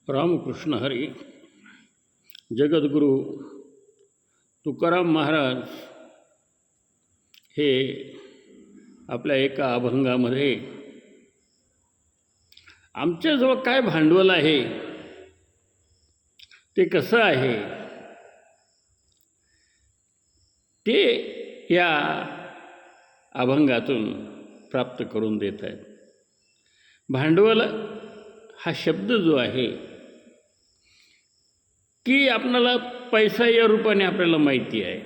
रामकृष्ण हरी. जगद्गुरू तुकाराम महाराज हे आपल्या एका अभंगामध्ये आमच्याजवळ काय भांडवल आहे, ते कसं आहे, ते या अभंगातून प्राप्त करून देत आहेत. भांडवल हा शब्द जो आहे की आपल्याला पैसा या रूपाने आपल्याला माहिती आहे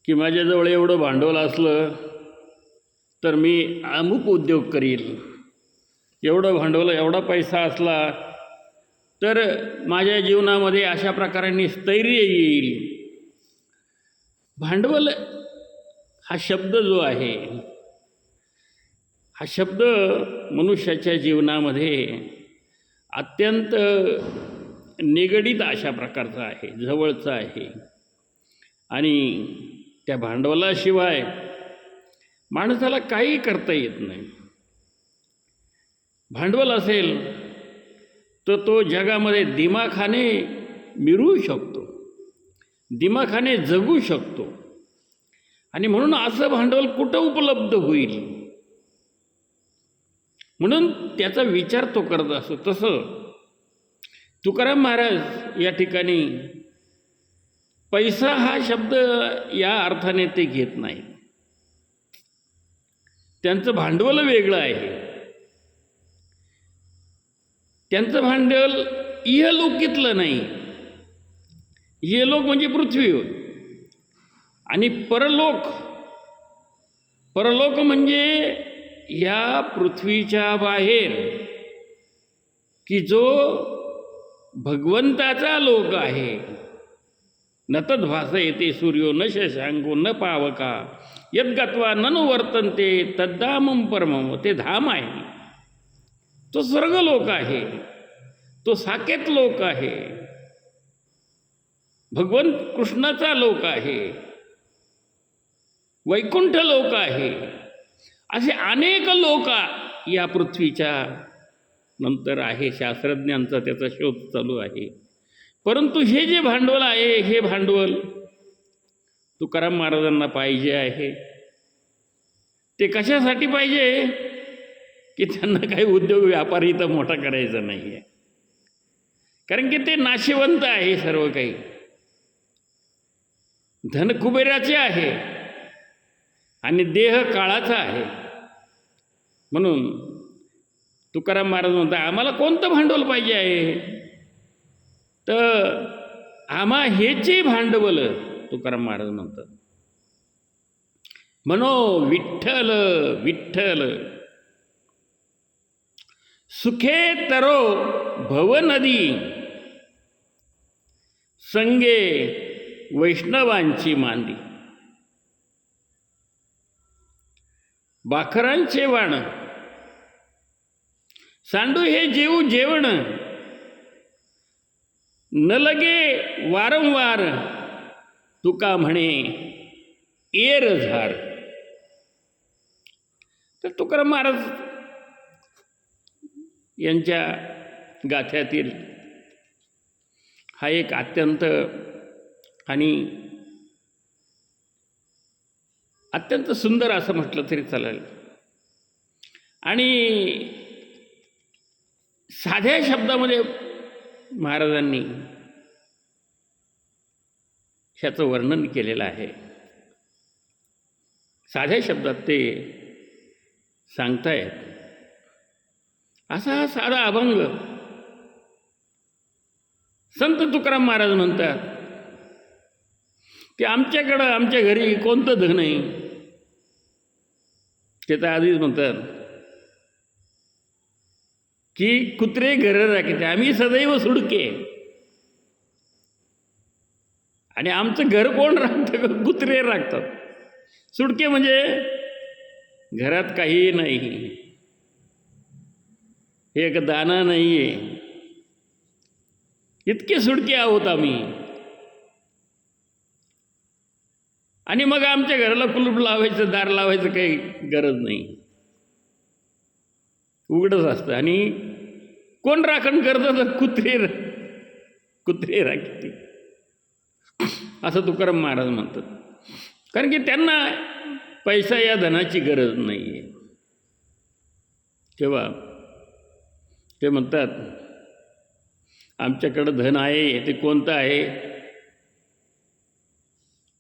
की माझ्याजवळ एवढं भांडवल असलं तर मी अमुक उद्योग करील, एवढं भांडवल एवढा पैसा असला तर माझ्या जीवनामध्ये अशा प्रकाराने स्थैर्य येईल. भांडवल हा शब्द जो आहे, हा शब्द मनुष्याच्या जीवनामध्ये अत्यंत निगडीत अशा प्रकारचा आहे, जवळचा आहे. आणि त्या भांडवलाशिवाय माणसाला काही करता येत नाही. भांडवल असेल तर तो जगामध्ये दिमाखाने मिरवू शकतो, दिमाखाने जगू शकतो. आणि म्हणून असं भांडवल कुठं उपलब्ध होईल, म्हणून त्याचा विचार तो करत असतो. तसं तुकाराम महाराज या ठिकाणी पैसा हा शब्द या अर्थाने ते घेत नाही. त्यांचं भांडवल वेगळं आहे. त्यांचं भांडवल इहलोकीतलं नाही. इहलोक म्हणजे पृथ्वी, आणि परलोक, परलोक म्हणजे या पृथ्वीच्या बाहेर, की जो भगवंताचा लोक आहे. न तद्भासयते सूर्यो न शशांको न पावका यद्गत्वा ननुवर्तन्ते तद्धामं परमं. ते धाम आहे, तो स्वर्गलोक आहे, तो साकेत लोक आहे, भगवंत कृष्णाचा लोक आहे, वैकुंठ लोक आहे. असे अनेक लोक या पृथ्वीच्या नंतर आहे. शास्त्रज्ञांचा त्याचा शोध चालू आहे. परंतु हे जे भांडवल आहे, हे भांडवल तुकाराम महाराजांना पाहिजे आहे. ते कशासाठी पाहिजे, की त्यांना काही उद्योग व्यापार इथं मोठा करायचा नाही आहे. कारण की ते नाशिवंत आहे. सर्व काही धन कुबेराचे आहे आणि देह काळाचा आहे. म्हणून तुकाराम महाराज म्हणतात, आम्हाला कोणतं भांडवल पाहिजे आहे, तर आम्हा हेचे भांडवल. तुकाराम महाराज म्हणतात, म्हणो विठ्ठल विठ्ठल सुखे तरो भवनदी, संगे वैष्णवांची मांदी. बाकरांचे वाण सांडू हे जेऊ जेवण, न लगे वारंवार तुका म्हणे एर झार. तर तुकाराम महाराज यांच्या गाथ्यातील हा एक अत्यंत आणि अत्यंत सुंदर असं म्हटलं तरी चालेल, आणि साध्या शब्दामध्ये महाराजांनी ह्याचं वर्णन केलेलं आहे. साध्या शब्दात ते सांगतायत. असा हा साधा अभंग संत तुकाराम महाराज म्हणतात की आमच्याकडं, आमच्या घरी कोणतं धन आहे, ते तर आधीच म्हणतात की कुत्रे घर राखते, आम्ही सदैव सुडके. आणि आमचं घर कोण राखतं, कुत्रे राखतात. सुडके म्हणजे घरात काही नाही, एक दाना नाही आहे, इतके सुडके आहोत आम्ही. आणि मग आमच्या घराला कुलूप लावायचं, दार लावायचं काही गरज नाही, उघडच असतं. आणि कोण राखण करतं? तर कुत्रे राखते, असं तुकाराम महाराज म्हणतात. कारण की त्यांना पैसा या धनाची गरज नाही आहे. तेव्हा ते म्हणतात, आमच्याकडं धन आहे, ते कोणतं आहे?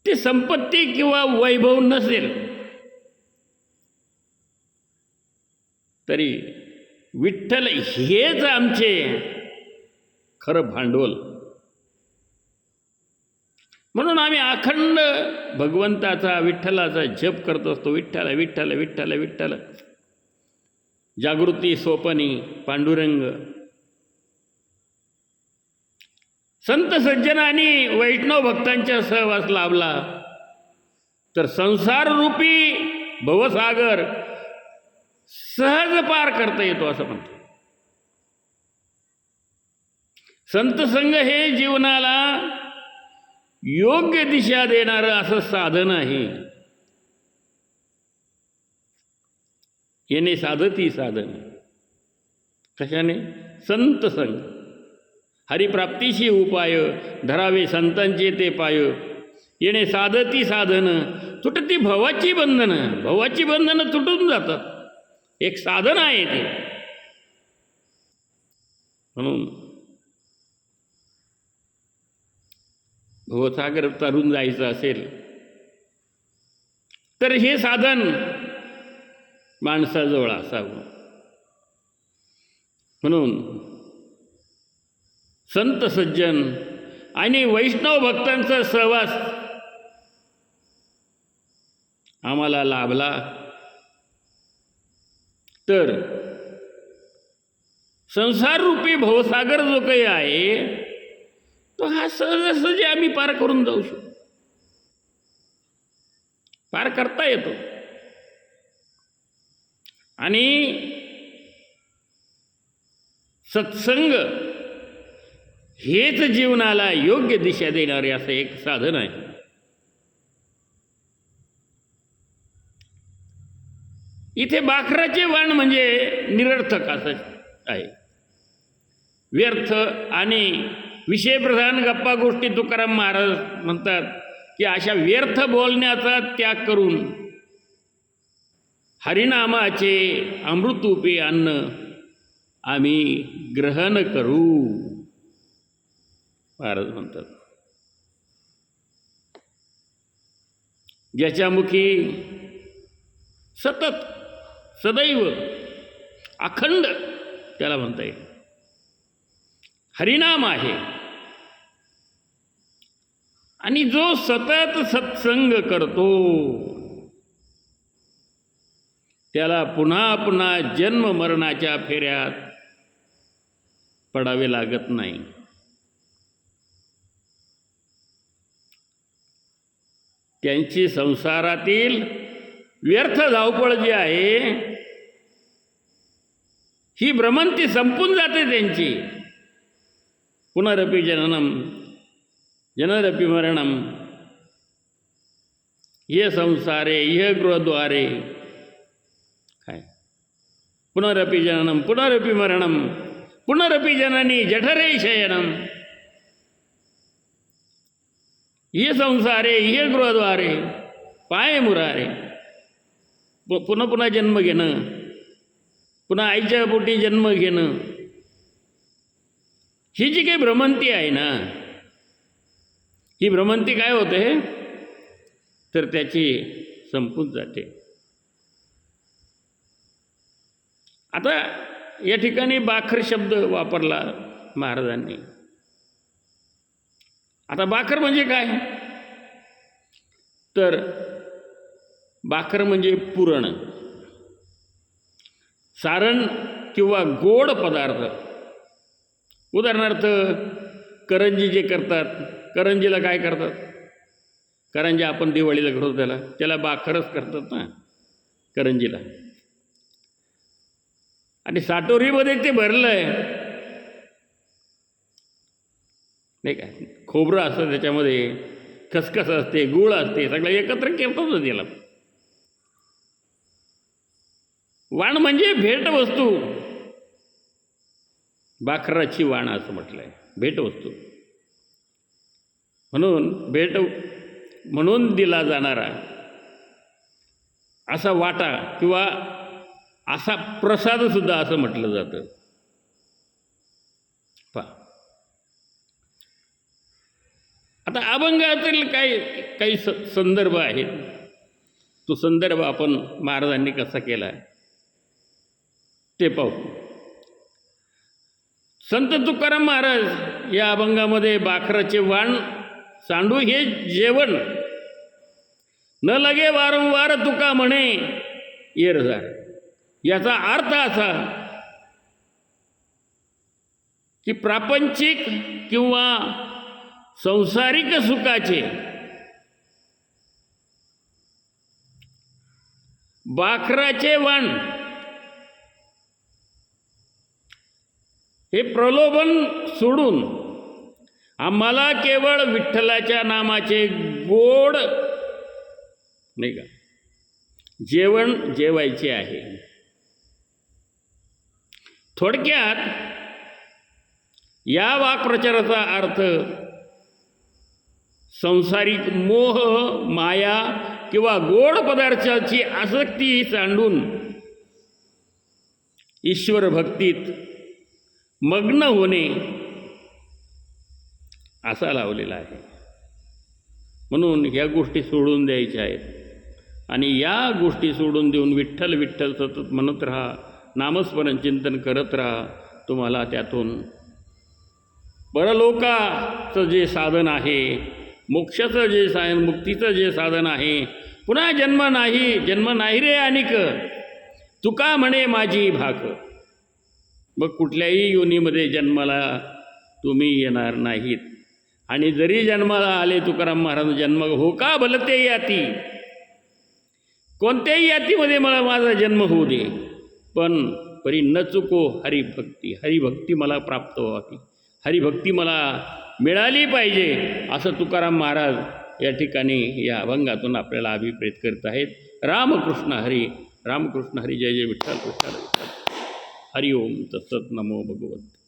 ते संपत्ती किंवा वैभव नसेल तरी विठ्ठल हेच आमचे खरं भांडवल. म्हणून आम्ही अखंड भगवंताचा, विठ्ठलाचा जप करत असतो. विठ्ठल विठ्ठल विठ्ठल विठ्ठल. जागृती सोपनी पांडुरंग. संत सज्जन आणि वैष्णव भक्तांच्या सहवास लाभला तर संसाररूपी भवसागर सहज पार करता येतो, असं म्हणतो. संत संग हे जीवनाला योग्य दिशा देणारं असं साधन आहे. येणे साधती साधन. कशाने? संत संग. हरिप्राप्तीशी उपाय धरावे संतांचे ते पाय. येणे साधती साधन तुटती भवाची बंधनं. भवाची बंधनं तुटून जातात. एक साधन आहे ते. म्हणून भवसागर तरून जायचं असेल तर हे साधन माणसाजवळ असावं. म्हणून संत सज्जन आणि वैष्णव भक्तांचा सहवास आम्हाला लाभला तर संसाररूपी भवसागर जो काही आहे तो हा सहजासहजी आम्ही पार करून जाऊ शकतो. पार करता येतो. आणि सत्संग हेच जीवनाला योग्य दिशा देणारे असं एक साधन आहे. इथे बाकराचे वाण म्हणजे निरर्थक असं आहे. व्यर्थ आणि विषयप्रधान गप्पा गोष्टी तुकाराम महाराज म्हणतात की अशा व्यर्थ बोलण्याचा त्याग करून हरिनामाचे अमृतरूपी अन्न आम्ही ग्रहण करू, महाराज म्हणतात. ज्याच्यामुखी सतत सदैव अखंड त्याला म्हणता येईल हरिनाम आहे. आणि जो सतत सत्संग करतो त्याला पुन्हा पुन्हा जन्म मरणाच्या फेऱ्यात पडावे लागत नाही. त्यांची संसारातील व्यर्थ धावपळ जी आहे ही भ्रमंती संपून जाते त्यांची. पुनरपि जननम जनरपि मरणम ये संसारे ये गृहद्वारे. काय? पुनरपि जननम पुनरपि मरणम पुनरपि जननी जठरे शयनम. ये संसारे ये गृहद्वारे पाय मुरारे. पुन्हा पुन्हा जन्म घेणं, पुन्हा आईच्या पोटी जन्म घेणं, ही जी काही भ्रमंती आहे ना, ही भ्रमंती काय होते तर त्याची संपून जाते. आता या ठिकाणी बाखर शब्द वापरला महाराजांनी. आता बाखर म्हणजे काय तर बाखर म्हणजे पुरण, सारण किंवा गोड पदार्थ. उदाहरणार्थ करंजी जे करतात, करंजीला काय करतात? करंजी आपण दिवाळीला करतो त्याला बाखरच करतात ना करंजीला. आणि साटोरीमध्ये ते भरलं आहे नाही का, खोबरं असतं त्याच्यामध्ये, खसखस असते, गूळ असते, सगळं एकत्र करतात त्याला. वाण म्हणजे भेट वस्तू. बाखराची वाण असं म्हटलं आहे, भेटवस्तू म्हणून भेट म्हणून दिला जाणारा असा वाटा किंवा असा प्रसादसुद्धा असं म्हटलं जातं. आता अभंगातील काही संदर्भ आहेत. तो संदर्भ आपण महाराजांनी कसा केला ते पाहू. संत तुकाराम महाराज या अभंगामध्ये बाखराचे वाण सांडू हे जेवण न लगे वारंवार तुका म्हणे येरझार. याचा अर्थ असा की प्रापंचिक किंवा संसारिक सुखाचे बाखराचे वाण हे प्रलोभन सोडून आम्हाला केवळ विठ्ठलाच्या नामाचे गोड नाही का जेवण जेवायचे आहे. थोडक्यात या वाक्प्रचाराचा अर्थ संसारिक मोह, माया किंवा गोड पदार्थाची आसक्ती सांडून ईश्वर भक्तीत मग्न होणे असा लावलेला आहे. म्हणून ह्या गोष्टी सोडून द्यायच्या आहेत आणि या गोष्टी सोडून देऊन विठ्ठल विठ्ठल सतत म्हणत राहा, नामस्मरण चिंतन करत राहा. तुम्हाला त्यातून परलोकाचं जे साधन आहे, मोक्षाचं जे साधन, मुक्तीचं जे साधन आहे, पुन्हा जन्म नाही रे अनिक तुका म्हणे माझी भाक. मग कुठल्याही योनीमध्ये जन्माला तुम्ही येणार नाहीत. आणि जरी जन्माला आले तुकाराम महाराज जन्म हो का भलते याती, कोणत्याही यातीमध्ये मला माझा जन्म होऊ दे, पण परी न चुको हरिभक्ती. हरिभक्ती मला प्राप्त व्हावी, हरिभक्ती मला मिळाली पाहिजे असं तुकाराम महाराज या ठिकाणी या अभंगातून आपल्याला अभिप्रेत करत आहेत. रामकृष्ण हरी, रामकृष्ण हरी. जय जय विठ्ठल विठ्ठल विठ्ठल. हरिओम तत्सत. नमो भगवत.